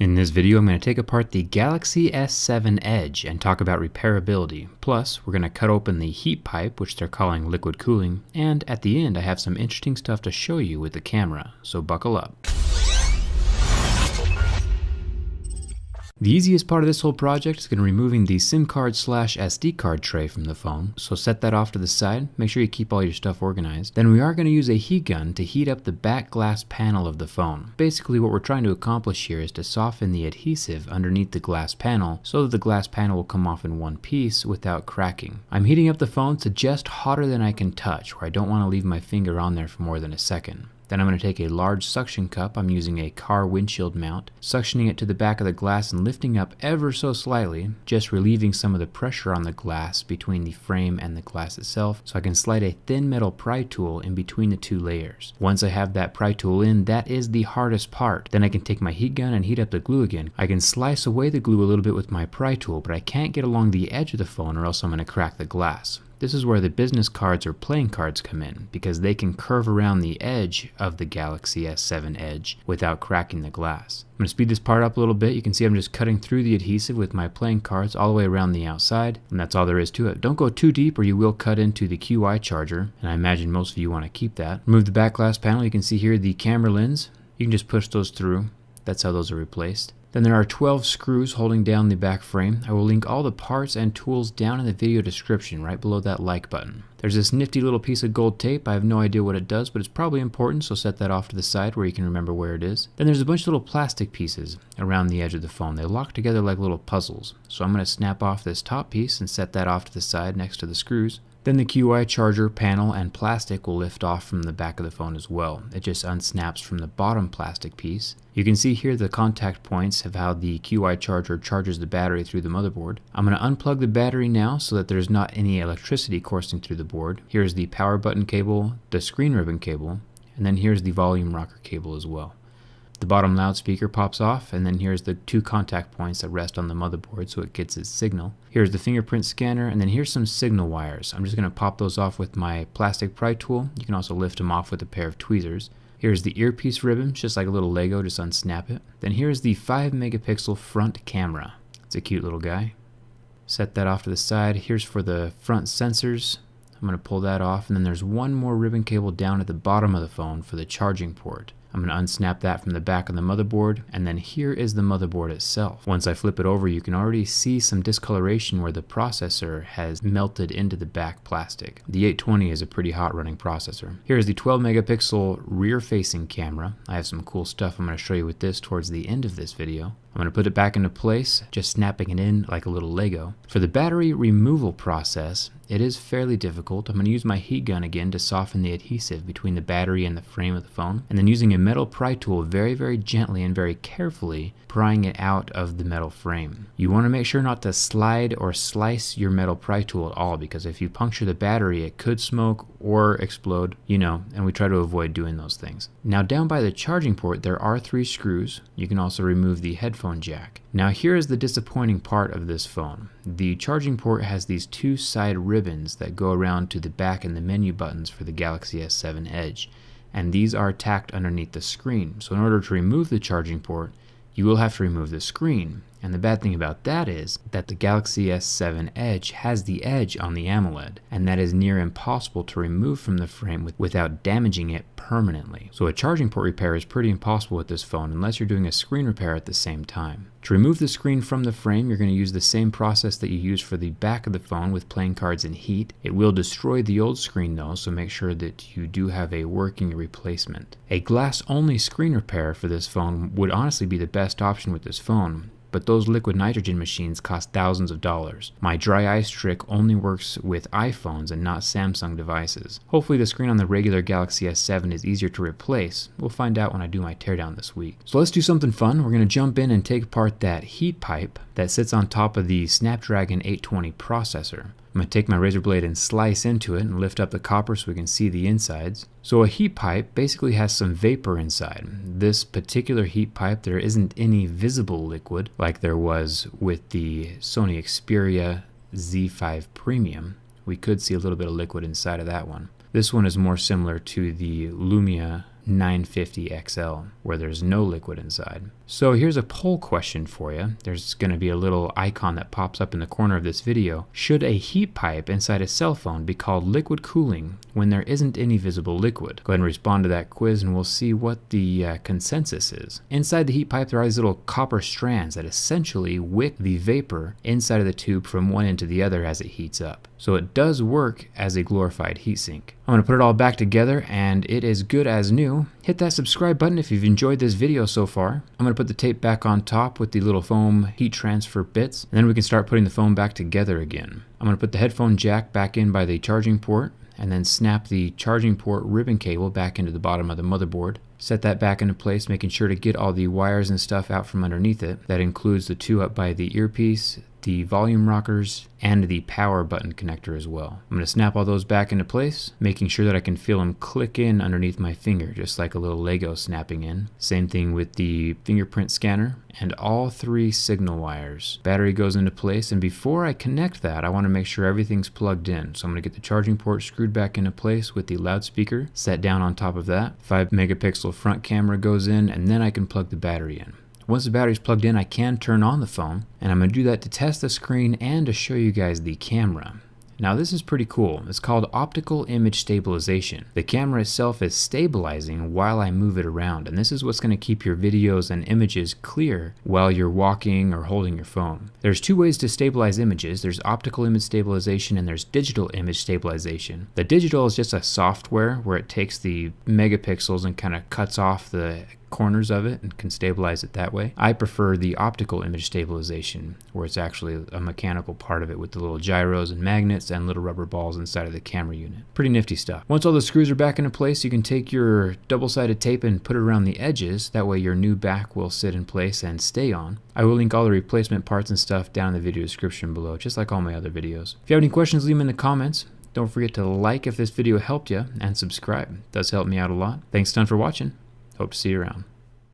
In this video, I'm going to take apart the Galaxy S7 Edge and talk about repairability. Plus, we're going to cut open the heat pipe, which they're calling liquid cooling, and at the end I have some interesting stuff to show you with the camera, so buckle up. The easiest part of this whole project is going to be removing the SIM card / SD card tray from the phone, so set that off to the side, make sure you keep all your stuff organized. Then we are going to use a heat gun to heat up the back glass panel of the phone. Basically what we're trying to accomplish here is to soften the adhesive underneath the glass panel so that the glass panel will come off in one piece without cracking. I'm heating up the phone to just hotter than I can touch, where I don't want to leave my finger on there for more than a second. Then I'm going to take a large suction cup, I'm using a car windshield mount, suctioning it to the back of the glass and lifting up ever so slightly, just relieving some of the pressure on the glass between the frame and the glass itself, so I can slide a thin metal pry tool in between the two layers. Once I have that pry tool in, that is the hardest part. Then I can take my heat gun and heat up the glue again. I can slice away the glue a little bit with my pry tool, but I can't get along the edge of the phone or else I'm going to crack the glass. This is where the business cards or playing cards come in, because they can curve around the edge of the Galaxy S7 Edge without cracking the glass. I'm going to speed this part up a little bit. You can see I'm just cutting through the adhesive with my playing cards all the way around the outside, and that's all there is to it. Don't go too deep or you will cut into the QI charger, and I imagine most of you want to keep that. Remove the back glass panel. You can see here the camera lens. You can just push those through. That's how those are replaced. Then there are 12 screws holding down the back frame. I will link all the parts and tools down in the video description right below that like button. There's this nifty little piece of gold tape. I have no idea what it does, but it's probably important, so set that off to the side where you can remember where it is. Then there's a bunch of little plastic pieces around the edge of the phone. They lock together like little puzzles. So I'm going to snap off this top piece and set that off to the side next to the screws. Then the QI charger panel and plastic will lift off from the back of the phone as well. It just unsnaps from the bottom plastic piece. You can see here the contact points of how the QI charger charges the battery through the motherboard. I'm going to unplug the battery now so that there's not any electricity coursing through the board. Here's the power button cable, the screen ribbon cable, and then here's the volume rocker cable as well. The bottom loudspeaker pops off, and then here's the two contact points that rest on the motherboard so it gets its signal. Here's the fingerprint scanner, and then here's some signal wires. I'm just going to pop those off with my plastic pry tool. You can also lift them off with a pair of tweezers. Here's the earpiece ribbon, just like a little Lego, just unsnap it. Then here's the 5 megapixel front camera. It's a cute little guy. Set that off to the side. Here's for the front sensors. I'm going to pull that off, and then there's one more ribbon cable down at the bottom of the phone for the charging port. I'm going to unsnap that from the back of the motherboard, and then here is the motherboard itself. Once I flip it over, you can already see some discoloration where the processor has melted into the back plastic. The 820 is a pretty hot running processor. Here's the 12 megapixel rear facing camera. I have some cool stuff I'm going to show you with this towards the end of this video. I'm going to put it back into place, just snapping it in like a little Lego. For the battery removal process, it is fairly difficult. I'm going to use my heat gun again to soften the adhesive between the battery and the frame of the phone, and then using a metal pry tool very gently and very carefully prying it out of the metal frame. You want to make sure not to slide or slice your metal pry tool at all, because if you puncture the battery it could smoke or explode, you know, and we try to avoid doing those things. Now down by the charging port there are 3 screws. You can also remove the headphone jack. Now here is the disappointing part of this phone. The charging port has these 2 side ribbons that go around to the back and the menu buttons for the Galaxy S7 Edge, and these are tacked underneath the screen. So in order to remove the charging port, you will have to remove the screen. And the bad thing about that is that the Galaxy S7 Edge has the edge on the AMOLED, and that is near impossible to remove from the frame without damaging it permanently. So a charging port repair is pretty impossible with this phone unless you're doing a screen repair at the same time. To remove the screen from the frame, you're going to use the same process that you use for the back of the phone with playing cards and heat. It will destroy the old screen though, so make sure that you do have a working replacement. A glass-only screen repair for this phone would honestly be the best option with this phone, but those liquid nitrogen machines cost thousands of dollars. My dry ice trick only works with iPhones and not Samsung devices. Hopefully the screen on the regular Galaxy S7 is easier to replace. We'll find out when I do my teardown this week. So let's do something fun. We're going to jump in and take apart that heat pipe that sits on top of the Snapdragon 820 processor. I'm going to take my razor blade and slice into it and lift up the copper so we can see the insides. So a heat pipe basically has some vapor inside. This particular heat pipe, there isn't any visible liquid like there was with the Sony Xperia Z5 Premium. We could see a little bit of liquid inside of that one. This one is more similar to the Lumia 950 XL, where there's no liquid inside. So here's a poll question for you. There's going to be a little icon that pops up in the corner of this video. Should a heat pipe inside a cell phone be called liquid cooling when there isn't any visible liquid? Go ahead and respond to that quiz and we'll see what the consensus is. Inside the heat pipe there are these little copper strands that essentially wick the vapor inside of the tube from one end to the other as it heats up. So it does work as a glorified heatsink. I'm going to put it all back together and it is good as new. Hit that subscribe button if you've enjoyed this video so far. I'm going to put the tape back on top with the little foam heat transfer bits, and then we can start putting the phone back together again. I'm going to put the headphone jack back in by the charging port, and then snap the charging port ribbon cable back into the bottom of the motherboard. Set that back into place, making sure to get all the wires and stuff out from underneath it. That includes the two up by the earpiece, the volume rockers, and the power button connector as well. I'm going to snap all those back into place, making sure that I can feel them click in underneath my finger, just like a little Lego snapping in. Same thing with the fingerprint scanner and all three signal wires. Battery goes into place, and before I connect that, I want to make sure everything's plugged in. So I'm going to get the charging port screwed back into place with the loudspeaker set down on top of that. 5 megapixel front camera goes in, and then I can plug the battery in. Once the battery's plugged in, I can turn on the phone, and I'm going to do that to test the screen and to show you guys the camera. Now this is pretty cool. It's called optical image stabilization. The camera itself is stabilizing while I move it around, and this is what's going to keep your videos and images clear while you're walking or holding your phone. There's two ways to stabilize images. There's optical image stabilization and there's digital image stabilization. The digital is just a software where it takes the megapixels and kind of cuts off the corners of it and can stabilize it that way. I prefer the optical image stabilization, where it's actually a mechanical part of it with the little gyros and magnets and little rubber balls inside of the camera unit. Pretty nifty stuff. Once all the screws are back into place, you can take your double-sided tape and put it around the edges. That way your new back will sit in place and stay on. I will link all the replacement parts and stuff down in the video description below, just like all my other videos. If you have any questions, leave them in the comments. Don't forget to like if this video helped you, and subscribe. It does help me out a lot. Thanks a ton for watching. Hope to see you around.